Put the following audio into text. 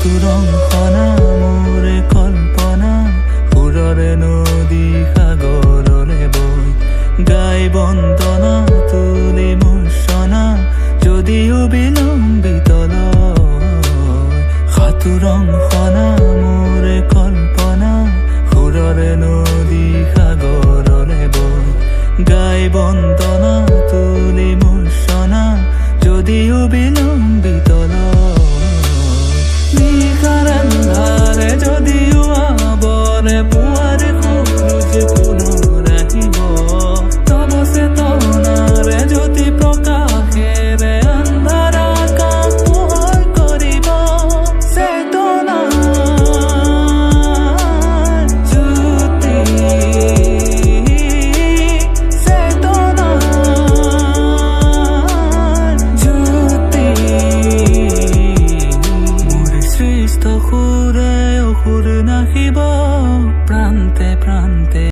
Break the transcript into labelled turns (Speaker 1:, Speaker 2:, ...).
Speaker 1: সাঁতোৰং সনা মোৰে কল্পনা সুৰৰে নদী সাগৰলে বৈ গাই বন্দনা তুলি মূৰ্ছনা যদিও বিলম্বিত সাঁতোৰং সনা মোৰে কল্পনা সুৰৰে নদী সাগৰলে বৈ গাই বন্দনা তুলি মূৰ্ছনা যদিও বিলম্বিত নিশাৰ আন্ধাৰে যদিও আৱৰে পুৱাৰে সূৰুজ পুনৰ আহিব তব চেতনাৰে জ্যোতি প্ৰকাশেৰে আন্ধাৰ আকাশ পোহৰ কৰিব চেতনাৰ জ্যোতি চেতনাৰ জ্যোতি মোৰ সৃষ্ট সুৰে অসুৰ নাহিব প্ৰান্তে প্ৰান্তে